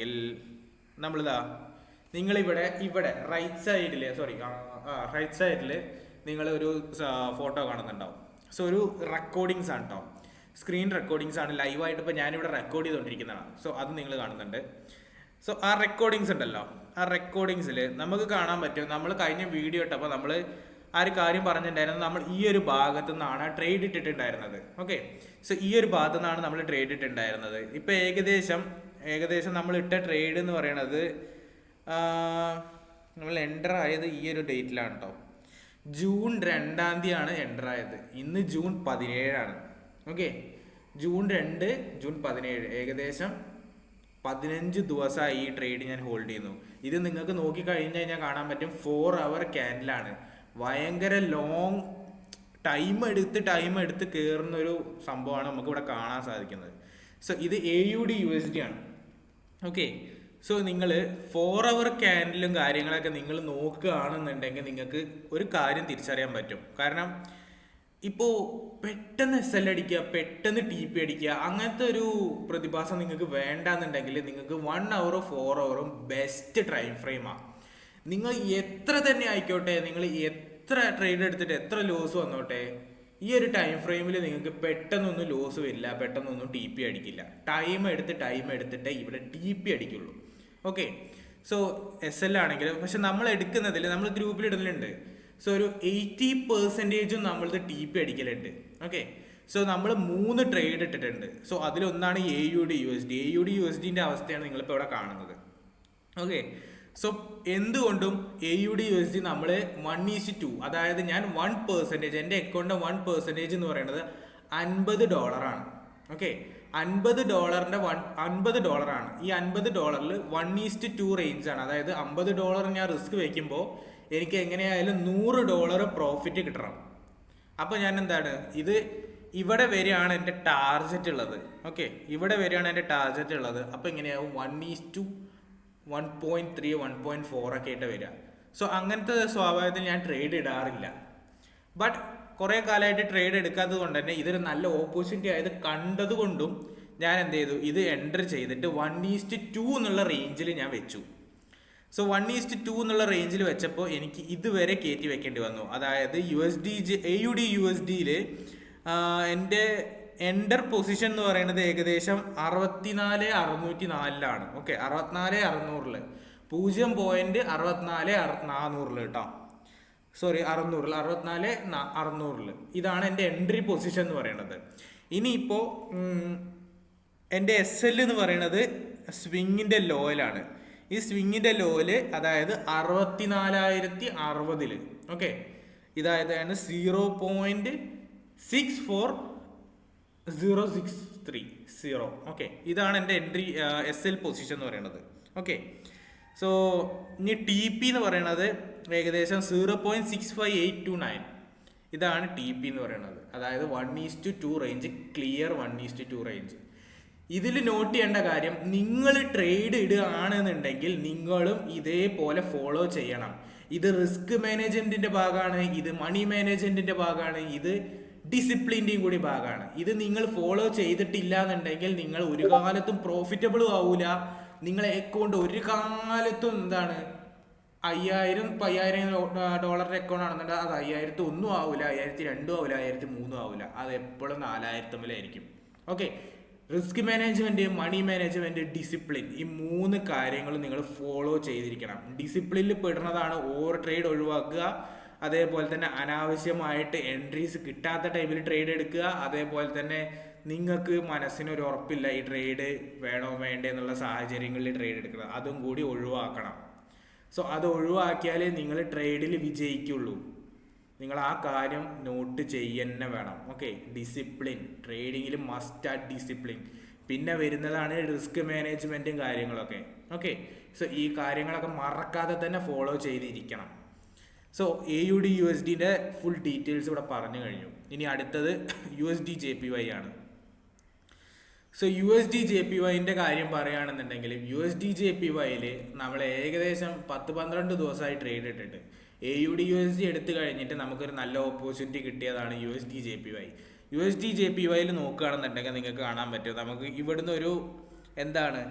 പറയുകയാണെന്നുണ്ടെങ്കിൽ നമ്മളിതാ നിങ്ങളിവിടെ ഇവിടെ റൈറ്റ് സൈഡിൽ നിങ്ങൾ ഒരു ഫോട്ടോ കാണുന്നുണ്ടാവും. സോ ഒരു റെക്കോർഡിങ്സ് ആണ് കേട്ടോ, സ്ക്രീൻ റെക്കോർഡിങ്സ് ആണ്, ലൈവായിട്ട് ഇപ്പോൾ ഞാനിവിടെ റെക്കോർഡ് ചെയ്തുകൊണ്ടിരിക്കുന്നതാണ്. സോ അത് നിങ്ങൾ കാണുന്നുണ്ട്. സോ ആ റെക്കോർഡിങ്സ് ഉണ്ടല്ലോ, ആ റെക്കോർഡിങ്സിൽ നമുക്ക് കാണാൻ പറ്റും, നമ്മൾ കഴിഞ്ഞ വീഡിയോ ഇട്ടപ്പോൾ നമ്മൾ ആ ഒരു കാര്യം പറഞ്ഞിട്ടുണ്ടായിരുന്നത്, നമ്മൾ ഈ ഒരു ഭാഗത്തു നിന്നാണ് ട്രേഡ് ഇട്ടിട്ടുണ്ടായിരുന്നത്. ഓക്കെ, സോ ഈ ഒരു ഭാഗത്തു നിന്നാണ് നമ്മൾ ട്രേഡ് ഇട്ടിട്ടുണ്ടായിരുന്നത്. ഇപ്പോൾ ഏകദേശം നമ്മൾ ഇട്ട ട്രേഡ് എന്ന് പറയണത് നമ്മൾ എൻ്റർ ആയത് ഈ ഒരു ഡേറ്റിലാണ് കേട്ടോ. ജൂൺ 2-ാം തീയതിയാണ് എൻ്റർ ആയത്. ഇന്ന് ജൂൺ 17-ആണ്. ഓക്കെ, ജൂൺ 2, ജൂൺ 17, ഏകദേശം 15 ദിവസമായി ഈ ട്രേഡ് ഞാൻ ഹോൾഡ് ചെയ്യുന്നു. ഇത് നിങ്ങൾക്ക് നോക്കിക്കഴിഞ്ഞ് കഴിഞ്ഞാൽ കാണാൻ പറ്റും 4 അവർ ക്യാൻഡിലാണ്. ഭയങ്കര ലോങ് ടൈം എടുത്ത് കയറുന്നൊരു സംഭവമാണ് നമുക്കിവിടെ കാണാൻ സാധിക്കുന്നത്. സോ ഇത് AUD/USD ആണ്. ഓക്കെ, സോ നിങ്ങൾ 4 അവർ ക്യാൻഡിലും കാര്യങ്ങളൊക്കെ നിങ്ങൾ നോക്കുകയാണെന്നുണ്ടെങ്കിൽ നിങ്ങൾക്ക് ഒരു കാര്യം തിരിച്ചറിയാൻ പറ്റും. കാരണം ഇപ്പോൾ പെട്ടെന്ന് SL അടിക്കുക, പെട്ടെന്ന് TP അടിക്കുക, അങ്ങനത്തെ ഒരു പ്രതിഭാസം നിങ്ങൾക്ക് വേണ്ടാന്നുണ്ടെങ്കിൽ നിങ്ങൾക്ക് 1 അവറും 4 അവറും ബെസ്റ്റ് ടൈം ഫ്രെയിമാണ്. നിങ്ങൾ എത്ര തന്നെ ആയിക്കോട്ടെ, നിങ്ങൾ എത്ര ട്രേഡ് എടുത്തിട്ട് എത്ര ലോസ് വന്നോട്ടെ, ഈ ഒരു ടൈം ഫ്രെയിമിൽ നിങ്ങൾക്ക് പെട്ടെന്നൊന്നും ലോസ് വരില്ല, പെട്ടെന്നൊന്നും TP അടിക്കില്ല. ടൈം എടുത്തിട്ടേ ഇവിടെ TP അടിക്കുള്ളൂ. ഓക്കെ, സോ SL ആണെങ്കിലും, പക്ഷെ നമ്മൾ എടുക്കുന്നതിൽ നമ്മൾ ഗ്രൂപ്പിൽ ഇടലുണ്ട്. സോ ഒരു 80% നമ്മളത് TP അടിക്കലുണ്ട്. ഓക്കെ, സോ നമ്മൾ 3 ട്രേഡ് ഇട്ടിട്ടുണ്ട്. സോ അതിലൊന്നാണ് AUD/USD അവസ്ഥയാണ് നിങ്ങളിപ്പോൾ ഇവിടെ കാണുന്നത്. ഓക്കെ, സോ എന്തുകൊണ്ടും AUD/USD നമ്മൾ 1:2, അതായത് ഞാൻ 1%, എൻ്റെ അക്കൗണ്ടിൻ്റെ 1% എന്ന് പറയുന്നത് $50. ഓക്കെ, $50 ഈ $50 1:2 റേഞ്ചാണ്. അതായത് $50 ഞാൻ റിസ്ക് വെക്കുമ്പോൾ എനിക്ക് എങ്ങനെയായാലും $100 പ്രോഫിറ്റ് കിട്ടണം. അപ്പോൾ ഞാൻ എന്താണ്, ഇവിടെ വരെയാണ് എൻ്റെ ടാർജറ്റ് ഉള്ളത്. ഓക്കെ, ഇവിടെ വരെയാണ് എൻ്റെ ടാർജറ്റ് ഉള്ളത്. അപ്പോൾ എങ്ങനെയാവും 1:1.3 1.4 ഒക്കെ ആയിട്ട് വരിക. സോ അങ്ങനത്തെ സ്വാഭാവികത്തിൽ ഞാൻ ട്രേഡ് ഇടാറില്ല. ബട്ട് കുറേ കാലമായിട്ട് ട്രേഡ് എടുക്കാത്തത് കൊണ്ട് തന്നെ ഇതൊരു നല്ല ഓപ്പർച്യൂണിറ്റി ആയത് കണ്ടതുകൊണ്ടും ഞാൻ എന്ത് ചെയ്തു, ഇത് എൻ്റർ ചെയ്തിട്ട് 1:2 എന്നുള്ള റേഞ്ചിൽ ഞാൻ വെച്ചു. സോ 1:2 എന്നുള്ള റേഞ്ചിൽ വെച്ചപ്പോൾ എനിക്ക് ഇതുവരെ കയറ്റി വെക്കേണ്ടി വന്നു. അതായത് AUD/USD എൻ്റെ എൻ്റർ പൊസിഷൻ എന്ന് പറയുന്നത് ഏകദേശം 64,604 ഓക്കെ, 64,600 0.64,400 കേട്ടോ. സോറി, 64,600 ഇതാണ് എൻ്റെ എൻട്രി പൊസിഷൻ എന്ന് പറയുന്നത്. ഇനിയിപ്പോൾ എൻ്റെ SL എന്ന് പറയുന്നത് സ്വിങ്ങിൻ്റെ ലോയിലാണ്. ഈ സ്വിങ്ങിൻ്റെ ലോയില് അതായത് 64,060 ഓക്കെ, ഇതായതാണ് 0.64063 ഓക്കെ, ഇതാണ് എൻ്റെ എൻട്രി SL പൊസിഷൻ എന്ന് പറയുന്നത്. ഓക്കെ, സോ ഇനി TP എന്ന് പറയുന്നത് ഏകദേശം 0.65829 ഇതാണ് TP എന്ന് പറയുന്നത്. അതായത് 1:2 റേഞ്ച്, ക്ലിയർ 1:2 റേഞ്ച്. ഇതിൽ നോട്ട് ചെയ്യേണ്ട കാര്യം, നിങ്ങൾ ട്രേഡ് ഇടുകയാണെന്നുണ്ടെങ്കിൽ നിങ്ങളും ഇതേപോലെ ഫോളോ ചെയ്യണം. ഇത് റിസ്ക് മാനേജ്മെന്റിന്റെ ഭാഗമാണ്, ഇത് മണി മാനേജ്മെന്റിന്റെ ഭാഗമാണ്, ഇത് ഡിസിപ്ലിൻ്റെയും കൂടി ഭാഗമാണ്. ഇത് നിങ്ങൾ ഫോളോ ചെയ്തിട്ടില്ല എന്നുണ്ടെങ്കിൽ നിങ്ങൾ ഒരു കാലത്തും പ്രോഫിറ്റബിളും ആവൂല. നിങ്ങളെ അക്കൗണ്ട് ഒരു കാലത്തും എന്താണ് $5,000 അക്കൗണ്ട് ആണെന്നുണ്ടെങ്കിൽ അത് 5,000 ഒന്നും ആവില്ല, 5,200 ആവില്ല, 5,300 ആവില്ല, അത് എപ്പോഴും 4,000 ആയിരിക്കും. Okay, risk management, money management, discipline, ഈ 3 കാര്യങ്ങളും നിങ്ങൾ ഫോളോ ചെയ്തിരിക്കണം. ഡിസിപ്ലിനിൽ പെടുന്നതാണ് ഓവർ ട്രേഡ് ഒഴിവാക്കുക, അതേപോലെ തന്നെ അനാവശ്യമായിട്ട് എൻട്രീസ് കിട്ടാത്ത ടൈമിൽ ട്രേഡ് എടുക്കുക, അതേപോലെ തന്നെ നിങ്ങൾക്ക് മനസ്സിനൊരു ഉറപ്പില്ല ഈ ട്രേഡ് വേണോ വേണ്ടേ എന്നുള്ള സാഹചര്യങ്ങളിൽ ട്രേഡ് എടുക്കണം, അതും കൂടി ഒഴിവാക്കണം. സോ അത് ഒഴിവാക്കിയാലേ നിങ്ങൾ ട്രേഡിൽ വിജയിക്കുള്ളൂ. നിങ്ങൾ ആ കാര്യം നോട്ട് ചെയ്യുന്നെ വേണം. ഓക്കെ, ഡിസിപ്ലിൻ ട്രേഡിങ്ങിൽ മസ്റ്റ് ആ ഡിസിപ്ലിൻ. പിന്നെ വരുന്നതാണ് റിസ്ക് മാനേജ്മെൻറ്റും കാര്യങ്ങളൊക്കെ. ഓക്കെ, സോ ഈ കാര്യങ്ങളൊക്കെ മറക്കാതെ തന്നെ ഫോളോ ചെയ്തിരിക്കണം. സോ AUD/USD ഫുൾ ഡീറ്റെയിൽസ് ഇവിടെ പറഞ്ഞു കഴിഞ്ഞു. ഇനി അടുത്തത് USD/JPY ആണ്. സോ USD/JPY കാര്യം പറയുകയാണെന്നുണ്ടെങ്കിൽ USD/JPY നമ്മൾ ഏകദേശം 10-12 ദിവസമായി ട്രേഡ് ഇട്ടിട്ട് AUD/USD എടുത്തു കഴിഞ്ഞിട്ട് നമുക്കൊരു നല്ല ഓപ്പർച്യൂണിറ്റി കിട്ടിയതാണ് USD/JPY. USD/JPY നോക്കുകയാണെന്നുണ്ടെങ്കിൽ നിങ്ങൾക്ക് കാണാൻ പറ്റും, നമുക്ക് ഇവിടുന്ന് ഒരു എന്താണ്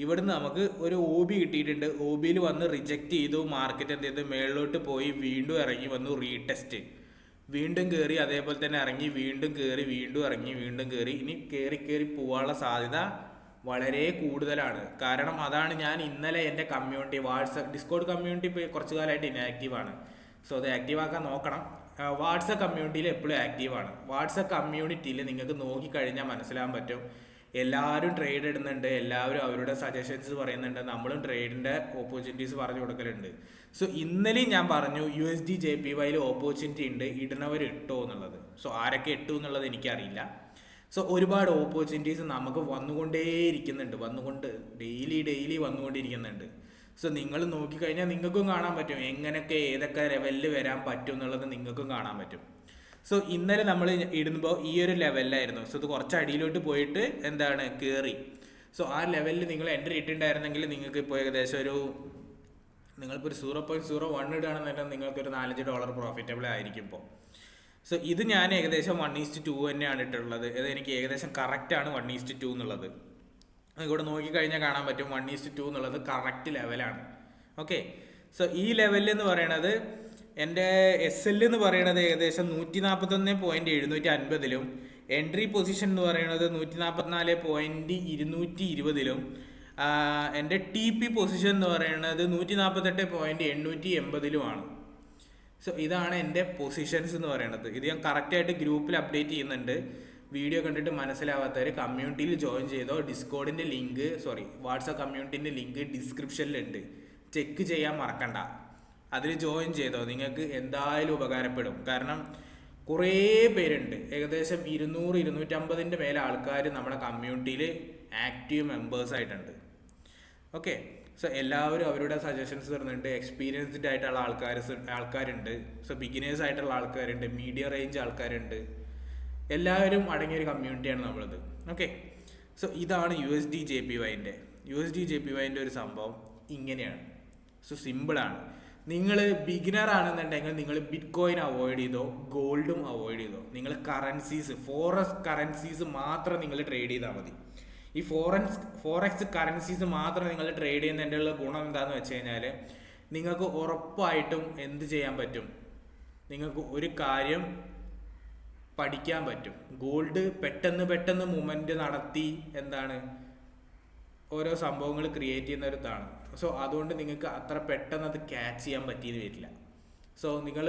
ഇവിടുന്ന് നമുക്ക് ഒരു ഒ ബി കിട്ടിയിട്ടുണ്ട്. ഒ ബിയിൽ വന്ന് റിജക്റ്റ് ചെയ്തു. മാർക്കറ്റ് എന്ത് ചെയ്തു, മേളിലോട്ട് പോയി വീണ്ടും ഇറങ്ങി വന്നു, റീടെസ്റ്റ് വീണ്ടും കയറി, അതേപോലെ തന്നെ ഇറങ്ങി, വീണ്ടും കയറി, വീണ്ടും ഇറങ്ങി, വീണ്ടും കയറി. ഇനി കയറി പോകാനുള്ള സാധ്യത വളരെ കൂടുതലാണ്. കാരണം അതാണ് ഞാൻ ഇന്നലെ എൻ്റെ കമ്മ്യൂണിറ്റി ഡിസ്കോഡ് കമ്മ്യൂണിറ്റി ഇപ്പോൾ കുറച്ച് കാലമായിട്ട് ഇനാക്റ്റീവാണ്. സോ അത് ആക്റ്റീവ് ആക്കാൻ നോക്കണം. വാട്സപ്പ് കമ്മ്യൂണിറ്റിയിൽ എപ്പോഴും ആക്റ്റീവാണ്. വാട്സപ്പ് കമ്മ്യൂണിറ്റിയിൽ നിങ്ങൾക്ക് നോക്കിക്കഴിഞ്ഞാൽ മനസ്സിലാകാൻ പറ്റും, എല്ലാവരും ട്രേഡ് ഇടുന്നുണ്ട്, എല്ലാവരും അവരുടെ സജഷൻസ് പറയുന്നുണ്ട്, നമ്മളും ട്രേഡിൻ്റെ ഓപ്പർച്യൂണിറ്റീസ് പറഞ്ഞു കൊടുക്കലുണ്ട്. സോ ഇന്നലെയും ഞാൻ പറഞ്ഞു USD/JPYയിൽ ഓപ്പർച്യൂണിറ്റി ഉണ്ട്, ഇടുന്നവർ ഇട്ടോ എന്നുള്ളത്. സോ ആരൊക്കെ ഇട്ടു എന്നുള്ളത് എനിക്കറിയില്ല. സോ ഒരുപാട് ഓപ്പർച്യൂണിറ്റീസ് നമുക്ക് വന്നുകൊണ്ടേയിരിക്കുന്നുണ്ട്, ഡെയിലി വന്നുകൊണ്ടിരിക്കുന്നുണ്ട്. സോ നിങ്ങൾ നോക്കിക്കഴിഞ്ഞാൽ നിങ്ങൾക്കും കാണാൻ പറ്റും എങ്ങനെയൊക്കെ ഏതൊക്കെ ലെവലിൽ വരാൻ പറ്റും എന്നുള്ളത് നിങ്ങൾക്കും കാണാൻ പറ്റും. സോ ഇന്നലെ നമ്മൾ ഇടുമ്പോൾ ഈ ഒരു ലെവലിലായിരുന്നു. സോ ഇത് കുറച്ച് അടിയിലോട്ട് പോയിട്ട് എന്താണ് കയറി. സോ ആ ലെവലിൽ നിങ്ങൾ എൻട്രി ഇട്ടിട്ടുണ്ടായിരുന്നെങ്കിൽ നിങ്ങൾക്ക് ഇപ്പോൾ ഏകദേശം നിങ്ങളിപ്പോൾ ഒരു 0.01 ഇടുകയാണെന്നുണ്ടെങ്കിൽ നിങ്ങൾക്കൊരു $4 പ്രോഫിറ്റബിൾ ആയിരിക്കും ഇപ്പോൾ. സോ ഇത് ഞാൻ ഏകദേശം 1:2 തന്നെയാണ് ഇട്ടുള്ളത്. ഇത് എനിക്ക് ഏകദേശം കറക്റ്റാണ് 1:2 എന്നുള്ളത്. ഇവിടെ നോക്കിക്കഴിഞ്ഞാൽ കാണാൻ പറ്റും 1:2 എന്നുള്ളത് കറക്റ്റ് ലെവലാണ്. ഓക്കെ. സോ ഈ ലെവലിൽ എന്ന് പറയണത് എൻ്റെ SL എന്ന് പറയുന്നത് ഏകദേശം 141.750 എൻട്രി പൊസിഷൻ എന്ന് പറയുന്നത് 144.220 എൻ്റെ TP പൊസിഷൻ എന്ന് പറയുന്നത് 148.880 സോ ഇതാണ് എൻ്റെ പൊസിഷൻസ് എന്ന് പറയുന്നത്. ഇത് ഞാൻ കറക്റ്റായിട്ട് ഗ്രൂപ്പിൽ അപ്ഡേറ്റ് ചെയ്യുന്നുണ്ട്. വീഡിയോ കണ്ടിട്ട് മനസ്സിലാവാത്തവർ കമ്മ്യൂണിറ്റിയിൽ ജോയിൻ ചെയ്തോ. ഡിസ്കോഡിൻ്റെ ലിങ്ക് വാട്സപ്പ് കമ്മ്യൂണിറ്റിൻ്റെ ലിങ്ക് ഡിസ്ക്രിപ്ഷനിലുണ്ട്, ചെക്ക് ചെയ്യാൻ മറക്കണ്ട. അതിൽ ജോയിൻ ചെയ്തോ, നിങ്ങൾക്ക് എന്തായാലും ഉപകാരപ്പെടും. കാരണം കുറേ പേരുണ്ട്, ഏകദേശം 200-250 മേലെ ആൾക്കാർ നമ്മുടെ കമ്മ്യൂണിറ്റിയിൽ ആക്റ്റീവ് മെമ്പേഴ്സായിട്ടുണ്ട്. ഓക്കെ. സോ എല്ലാവരും അവരുടെ സജഷൻസ് തരുന്നുണ്ട്. എക്സ്പീരിയൻസ്ഡ് ആയിട്ടുള്ള ആൾക്കാരുണ്ട്. സോ ബിഗിനേഴ്സ് ആയിട്ടുള്ള ആൾക്കാരുണ്ട്, മീഡിയം റേഞ്ച് ആൾക്കാരുണ്ട്. എല്ലാവരും അടങ്ങിയൊരു കമ്മ്യൂണിറ്റിയാണ് നമ്മളത്. ഓക്കെ. സോ ഇതാണ് USD/JPYൻ്റെ ഒരു സംഭവം ഇങ്ങനെയാണ്. സോ സിമ്പിളാണ്. നിങ്ങൾ ബിഗിനർ ആണെന്നുണ്ടെങ്കിൽ നിങ്ങൾ ബിറ്റ്കോയിൻ അവോയ്ഡ് ചെയ്തോ, ഗോൾഡും അവോയ്ഡ് ചെയ്തോ. നിങ്ങൾ ഫോറക്സ് കറൻസീസ് മാത്രം നിങ്ങൾ ട്രേഡ് ചെയ്താൽ മതി. ഈ ഫോറക്സ് കറൻസീസ് മാത്രം നിങ്ങൾ ട്രേഡ് ചെയ്യുന്നതിൻ്റെ ഉള്ള ഗുണം എന്താണെന്ന് വെച്ച് കഴിഞ്ഞാൽ നിങ്ങൾക്ക് ഉറപ്പായിട്ടും എന്ത് ചെയ്യാൻ പറ്റും, നിങ്ങൾക്ക് ഒരു കാര്യം പഠിക്കാൻ പറ്റും. ഗോൾഡ് പെട്ടെന്ന് മൂവ്മെൻറ്റ് നടത്തി ഓരോ സംഭവങ്ങൾ ക്രിയേറ്റ് ചെയ്യുന്ന ഒരു ഇതാണ്. സോ അതുകൊണ്ട് നിങ്ങൾക്ക് അത്ര പെട്ടെന്ന് അത് ക്യാച്ച് ചെയ്യാൻ പറ്റിയെന്ന് വരില്ല. സോ നിങ്ങൾ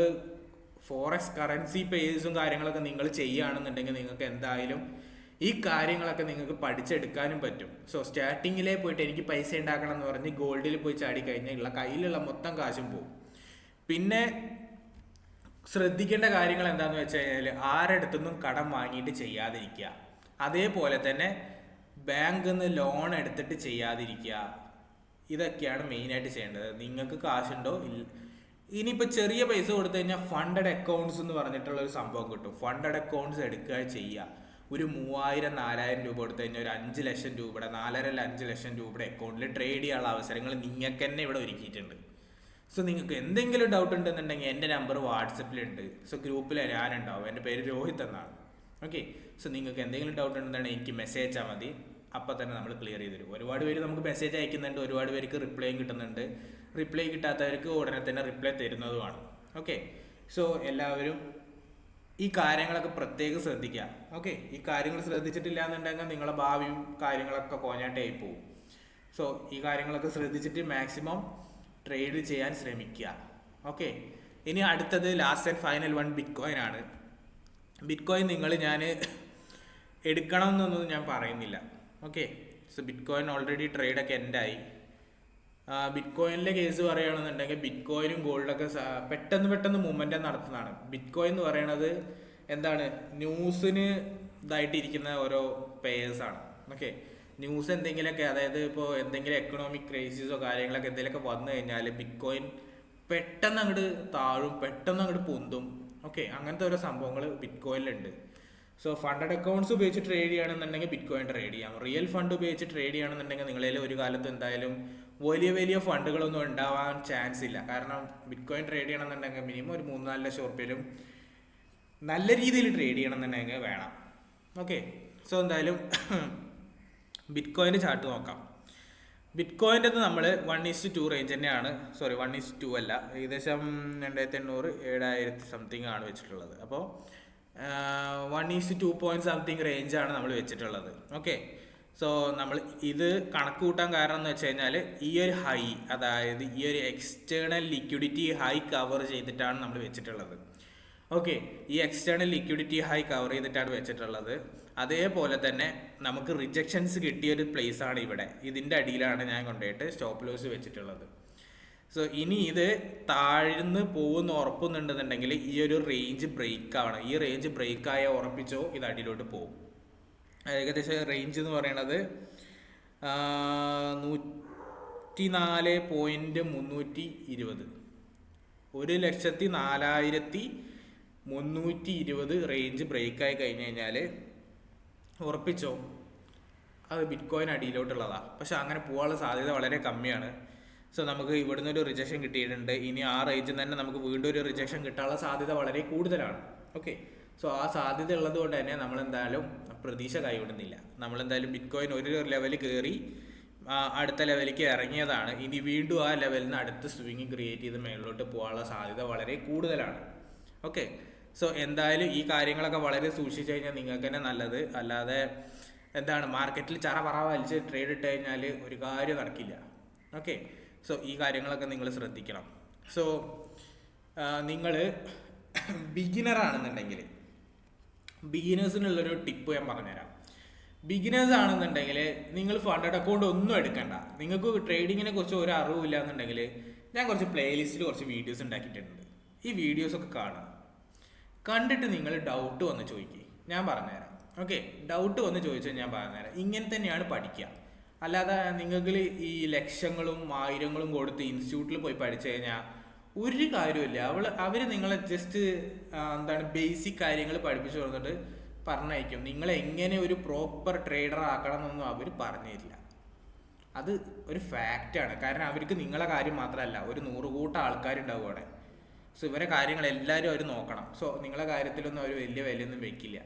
ഫോറക്സ് കറൻസി പേഴ്സും കാര്യങ്ങളൊക്കെ നിങ്ങൾ ചെയ്യുകയാണെന്നുണ്ടെങ്കിൽ നിങ്ങൾക്ക് എന്തായാലും ഈ കാര്യങ്ങളൊക്കെ നിങ്ങൾക്ക് പഠിച്ചെടുക്കാനും പറ്റും. സോ സ്റ്റാർട്ടിങ്ങിലേ പോയിട്ട് എനിക്ക് പൈസ ഉണ്ടാക്കണം എന്ന് പറഞ്ഞ് ഗോൾഡിൽ പോയി ചാടിക്കഴിഞ്ഞാൽ കയ്യിലുള്ള മൊത്തം കാശും പോകും. പിന്നെ ശ്രദ്ധിക്കേണ്ട കാര്യങ്ങൾ എന്താണെന്ന് വെച്ച് കഴിഞ്ഞാൽ ആരടുത്തൊന്നും കടം വാങ്ങിയിട്ട് ചെയ്യാതിരിക്കുക. അതേപോലെ തന്നെ ബാങ്കിൽ നിന്ന് ലോൺ എടുത്തിട്ട് ചെയ്യാതിരിക്കുക. ഇതൊക്കെയാണ് മെയിനായിട്ട് ചെയ്യേണ്ടത്. നിങ്ങൾക്ക് കാശുണ്ടോ ഇനിയിപ്പോൾ ചെറിയ പൈസ കൊടുത്തു കഴിഞ്ഞാൽ ഫണ്ടഡ് അക്കൗണ്ട്സ് എന്ന് പറഞ്ഞിട്ടുള്ളൊരു സംഭവം കിട്ടും. ഫണ്ടഡ് അക്കൗണ്ട്സ് എടുക്കുക ചെയ്യുക. ഒരു 3000-4000 രൂപ കൊടുത്തു കഴിഞ്ഞാൽ ഒരു 5 ലക്ഷം രൂപയുടെ 4.5 ലക്ഷം രൂപയുടെ അക്കൗണ്ടിൽ ട്രേഡ് ചെയ്യാനുള്ള അവസരങ്ങൾ നിങ്ങൾക്ക് തന്നെ ഇവിടെ ഒരുക്കിയിട്ടുണ്ട്. സോ നിങ്ങൾക്ക് എന്തെങ്കിലും ഡൗട്ട് ഉണ്ടെന്നുണ്ടെങ്കിൽ എൻ്റെ നമ്പർ വാട്സപ്പിലുണ്ട്. സോ ഗ്രൂപ്പിൽ ഞാനുണ്ടാവും. എൻ്റെ പേര് രോഹിത് എന്നാണ്. ഓക്കെ. സോ നിങ്ങൾക്ക് എന്തെങ്കിലും ഡൗട്ട് ഉണ്ടെന്നുണ്ടെങ്കിൽ എനിക്ക് മെസ്സേജ് അയച്ചാൽ മതി. അപ്പോൾ തന്നെ നമ്മൾ ക്ലിയർ ചെയ്ത് തരും. ഒരുപാട് പേര് നമുക്ക് മെസ്സേജ് അയക്കുന്നുണ്ട്, ഒരുപാട് പേർക്ക് റിപ്ലൈയും കിട്ടുന്നുണ്ട്. റിപ്ലൈ കിട്ടാത്തവർക്ക് ഉടനെ തന്നെ റിപ്ലൈ തരുന്നതുമാണ്. ഓക്കെ. സോ എല്ലാവരും ഈ കാര്യങ്ങളൊക്കെ പ്രത്യേകം ശ്രദ്ധിക്കുക. ഓക്കെ. ഈ കാര്യങ്ങൾ ശ്രദ്ധിച്ചിട്ടില്ല എന്നുണ്ടെങ്കിൽ നിങ്ങളെ ഭാവിയും കാര്യങ്ങളൊക്കെ കോഞ്ഞാട്ടായി പോകും. സോ ഈ കാര്യങ്ങളൊക്കെ ശ്രദ്ധിച്ചിട്ട് മാക്സിമം ട്രേഡ് ചെയ്യാൻ ശ്രമിക്കുക. ഓക്കെ. ഇനി അടുത്തത് last and final one bitcoin ആണ്. ബിറ്റ്കോയിൻ ഞാൻ എടുക്കണം എന്നൊന്നും ഞാൻ പറയുന്നില്ല. ഓക്കെ. സോ ബിറ്റ്കോയിൻ ഓൾറെഡി ട്രേഡൊക്കെ എൻഡായി. ബിറ്റ്കോയിനിലെ കേസ് പറയുകയാണെന്നുണ്ടെങ്കിൽ ബിറ്റ്കോയിനും ഗോൾഡൊക്കെ പെട്ടെന്ന് മൂവ്മെൻറ്റ് നടത്തുന്നതാണ്. ബിറ്റ്കോയിൻ എന്ന് പറയുന്നത് ന്യൂസിന് ഇതായിട്ടിരിക്കുന്ന ഓരോ പേഴ്സാണ്. ഓക്കെ. ന്യൂസ് എന്തെങ്കിലുമൊക്കെ, അതായത് ഇപ്പോൾ എന്തെങ്കിലും എക്കണോമിക് ക്രൈസിസോ കാര്യങ്ങളൊക്കെ എന്തെങ്കിലുമൊക്കെ വന്നു കഴിഞ്ഞാൽ ബിറ്റ്കോയിൻ പെട്ടെന്ന് അങ്ങോട്ട് താഴും, പെട്ടെന്ന് അങ്ങോട്ട് പൊന്തും. ഓക്കെ. അങ്ങനത്തെ ഓരോ സംഭവങ്ങൾ ബിറ്റ്കോയിനിലുണ്ട്. സോ ഫണ്ടഡ് അക്കൗണ്ട്സ് ഉപയോഗിച്ച് ട്രേഡ് ചെയ്യണമെന്നുണ്ടെങ്കിൽ ബിറ്റ്കോയിൻ ട്രേഡ് ചെയ്യാം. റിയൽ ഫണ്ട് ഉപയോഗിച്ച് ട്രേഡ് ചെയ്യണമെന്നുണ്ടെങ്കിൽ നിങ്ങളിൽ ഒരു കാലത്ത് എന്തായാലും വലിയ ഫണ്ടുകളൊന്നും ഉണ്ടാവാൻ ചാൻസ് ഇല്ല. കാരണം ബിറ്റ്കോയിൻ ട്രേഡ് ചെയ്യണമെന്നുണ്ടെങ്കിൽ മിനിമം ഒരു 3-4 ലക്ഷം ഉറുപ്പിലും നല്ല രീതിയിൽ ട്രേഡ് ചെയ്യണമെന്നുണ്ടെങ്കിൽ വേണം. ഓക്കെ. സോ എന്തായാലും ബിറ്റ്കോയിൻ്റെ ചാർട്ട് നോക്കാം. ബിറ്റ് കോയിൻ്റെ നമ്മൾ 1:2 റേഞ്ച് തന്നെയാണ്, സോറി 1:2 അല്ല, ഏകദേശം 2800 7000 സംതിങ് ആണ് വെച്ചിട്ടുള്ളത്. അപ്പോൾ 1:2 പോയിന്റ് സംതിങ് റേഞ്ചാണ് നമ്മൾ വെച്ചിട്ടുള്ളത്. ഓക്കെ, സോ നമ്മൾ ഇത് കണക്ക് കൂട്ടാൻ കാരണം എന്ന് വെച്ച് കഴിഞ്ഞാൽ ഈ ഒരു ഹൈ, അതായത് ഈ ഒരു എക്സ്റ്റേണൽ ലിക്വിഡിറ്റി ഹൈ കവർ ചെയ്തിട്ടാണ് നമ്മൾ വെച്ചിട്ടുള്ളത്. ഓക്കെ, ഈ എക്സ്റ്റേണൽ ലിക്വിഡിറ്റി ഹൈ കവർ ചെയ്തിട്ടാണ് വെച്ചിട്ടുള്ളത്. അതേപോലെ തന്നെ നമുക്ക് റിജക്ഷൻസ് കിട്ടിയൊരു പ്ലേസ് ആണ് ഇവിടെ, ഇതിൻ്റെ അടിയിലാണ് ഞാൻ കൊണ്ടുപോയിട്ട് സ്റ്റോപ്പ് ലോസ് വെച്ചിട്ടുള്ളത്. സോ ഇനി ഇത് താഴ്ന്ന് പോകുന്ന ഉറപ്പുന്നുണ്ടെന്നുണ്ടെങ്കിൽ ഈ ഒരു റേഞ്ച് ബ്രേക്ക് ആണ്. ഈ റേഞ്ച് ബ്രേക്കായ ഉറപ്പിച്ചോ ഇത് അടിയിലോട്ട് പോകും. ഏകദേശം റേഞ്ച് എന്ന് പറയണത് 104.320 1,04,320 റേഞ്ച് ബ്രേക്കായി കഴിഞ്ഞ് കഴിഞ്ഞാൽ ഉറപ്പിച്ചോ അത് ബിറ്റ് കോയിൻ അടിയിലോട്ടുള്ളതാണ്. പക്ഷെ അങ്ങനെ പോകാനുള്ള സാധ്യത വളരെ കമ്മിയാണ്. സോ നമുക്ക് ഇവിടുന്ന് ഒരു റിജക്ഷൻ കിട്ടിയിട്ടുണ്ട്. ഇനി ആ റേഞ്ചിൽ തന്നെ നമുക്ക് വീണ്ടും ഒരു റിജക്ഷൻ കിട്ടാനുള്ള സാധ്യത വളരെ കൂടുതലാണ്. ഓക്കെ, സോ ആ സാധ്യത ഉള്ളത് കൊണ്ട് തന്നെ നമ്മളെന്തായാലും പ്രതീക്ഷ കൈവിടുന്നില്ല. നമ്മളെന്തായാലും ബിറ്റ് കോയിൻ ഒരു ലെവലിൽ കയറി അടുത്ത ലെവലിലേക്ക് ഇറങ്ങിയതാണ്. ഇനി വീണ്ടും ആ ലെവലിൽ നിന്ന് അടുത്ത സ്വിങ് ക്രിയേറ്റ് ചെയ്ത് മേളിലോട്ട് പോകാനുള്ള സാധ്യത വളരെ കൂടുതലാണ്. ഓക്കെ, സോ എന്തായാലും ഈ കാര്യങ്ങളൊക്കെ വളരെ സൂക്ഷിച്ചു കഴിഞ്ഞാൽ നിങ്ങൾക്ക് തന്നെ നല്ലത്. അല്ലാതെ എന്താണ് മാർക്കറ്റിൽ ചറ പറ വലിച്ച് ട്രേഡ് ഇട്ട് കഴിഞ്ഞാൽ ഒരു കാര്യം നടക്കില്ല. ഓക്കെ, സോ ഈ കാര്യങ്ങളൊക്കെ നിങ്ങൾ ശ്രദ്ധിക്കണം. സോ നിങ്ങൾ ബിഗിനറാണെന്നുണ്ടെങ്കിൽ ബിഗിനേഴ്സിനുള്ളൊരു ടിപ്പ് ഞാൻ പറഞ്ഞുതരാം. ബിഗിനേഴ്സ് ആണെന്നുണ്ടെങ്കിൽ നിങ്ങൾ ഫണ്ടഡ് അക്കൗണ്ട് ഒന്നും എടുക്കണ്ട. നിങ്ങൾക്ക് ട്രേഡിങ്ങിനെ കുറിച്ച് ഒരു അറിവില്ല എന്നുണ്ടെങ്കിൽ ഞാൻ കുറച്ച് പ്ലേലിസ്റ്റിൽ കുറച്ച് വീഡിയോസ് ഉണ്ടാക്കിയിട്ടുണ്ട്. ഈ വീഡിയോസൊക്കെ കാണുക, കണ്ടിട്ട് നിങ്ങൾ ഡൗട്ട് വന്ന് ചോദിക്കുക, ഞാൻ പറഞ്ഞുതരാം. ഓക്കെ, ഡൗട്ട് വന്ന് ചോദിച്ചാൽ ഞാൻ പറഞ്ഞുതരാം. ഇങ്ങനെ തന്നെയാണ് പഠിക്കുക. അല്ലാതെ നിങ്ങൾക്ക് ഈ ലക്ഷങ്ങളും ആയിരങ്ങളും കൊടുത്ത് ഇൻസ്റ്റിറ്റ്യൂട്ടിൽ പോയി പഠിച്ചു കഴിഞ്ഞാൽ ഒരു കാര്യമില്ല. അവർ നിങ്ങളെ ജസ്റ്റ് ബേസിക് കാര്യങ്ങൾ പഠിപ്പിച്ചു കൊടുത്തിട്ട് പറഞ്ഞയക്കും. നിങ്ങളെ എങ്ങനെ ഒരു പ്രോപ്പർ ട്രേഡർ ആക്കണം എന്നൊന്നും അവർ പറഞ്ഞു തരില്ല. അത് ഒരു ഫാക്റ്റാണ്. കാരണം അവർക്ക് നിങ്ങളെ കാര്യം മാത്രമല്ല, ഒരു 100 കൂട്ടം ആൾക്കാരുണ്ടാവും അവിടെ. സോ ഇവരെ കാര്യങ്ങൾ എല്ലാവരും അവർ നോക്കണം. സോ നിങ്ങളെ കാര്യത്തിലൊന്നും അവർ വലിയ വിലയൊന്നും വെക്കില്ല.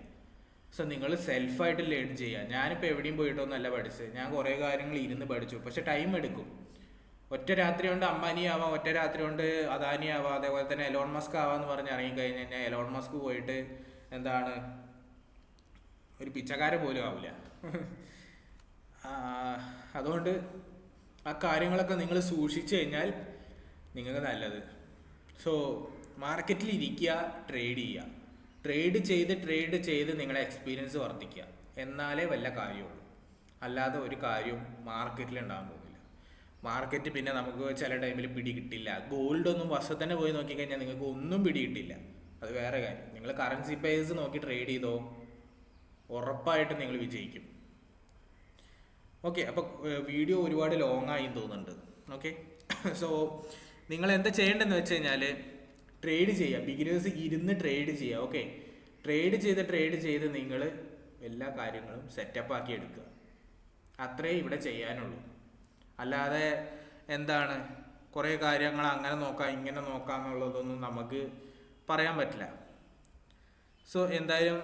സോ നിങ്ങൾ സെൽഫായിട്ട് ലേൺ ചെയ്യുക. ഞാനിപ്പോൾ എവിടെയും പോയിട്ടൊന്നുമല്ല പഠിച്ചത്. ഞാൻ കുറേ കാര്യങ്ങൾ ഇരുന്ന് പഠിച്ചു. പക്ഷെ ടൈം എടുക്കും. ഒറ്റ രാത്രി കൊണ്ട് അംബാനി ആവാം, ഒറ്റ രാത്രി കൊണ്ട് അദാനി ആവാം, അതേപോലെ തന്നെ എലോൺ മസ്ക് ആവാന്ന് പറഞ്ഞ് ഇറങ്ങിക്കഴിഞ്ഞ് കഴിഞ്ഞാൽ എലോൺ മസ്ക് പോയിട്ട് ഒരു പിച്ചക്കാരൻ പോലും ആവില്ല. അതുകൊണ്ട് ആ കാര്യങ്ങളൊക്കെ നിങ്ങൾ സൂക്ഷിച്ചു കഴിഞ്ഞാൽ നിങ്ങൾക്ക് നല്ലത്. സോ മാർക്കറ്റിൽ ഇരിക്കുക, ട്രേഡ് ചെയ്യുക. ട്രേഡ് ചെയ്ത് നിങ്ങളുടെ എക്സ്പീരിയൻസ് വർദ്ധിക്കുക. എന്നാലേ വല്ല കാര്യമുള്ളൂ. അല്ലാതെ ഒരു കാര്യവും മാർക്കറ്റിൽ ഉണ്ടാകാൻ പോകുന്നില്ല. മാർക്കറ്റ് പിന്നെ നമുക്ക് ചില ടൈമിൽ പിടി കിട്ടില്ല. ഗോൾഡൊന്നും വർഷത്തന്നെ പോയി നോക്കിക്കഴിഞ്ഞാൽ നിങ്ങൾക്ക് ഒന്നും പിടി കിട്ടില്ല. അത് വേറെ കാര്യം. നിങ്ങൾ കറൻസി പേഴ്സ് നോക്കി ട്രേഡ് ചെയ്തോ, ഉറപ്പായിട്ടും നിങ്ങൾ വിജയിക്കും. ഓക്കെ, അപ്പോൾ വീഡിയോ ഒരുപാട് ലോങ് ആയി തോന്നുന്നുണ്ട്. ഓക്കെ, സോ നിങ്ങൾ എന്താ ചെയ്യേണ്ടതെന്ന് വെച്ച് കഴിഞ്ഞാൽ ട്രേഡ് ചെയ്യുക. ബിഗിനേഴ്സ് ഇരുന്ന് ട്രേഡ് ചെയ്യുക. ഓക്കെ, ട്രേഡ് ചെയ്ത് നിങ്ങൾ എല്ലാ കാര്യങ്ങളും സെറ്റപ്പ് ആക്കി എടുക്കുക. അത്രേ ഇവിടെ ചെയ്യാനുള്ളൂ. അല്ലാതെ കുറേ കാര്യങ്ങൾ അങ്ങനെ നോക്കാം ഇങ്ങനെ നോക്കാം എന്നുള്ളതൊന്നും നമുക്ക് പറയാൻ പറ്റില്ല. സോ എന്തായാലും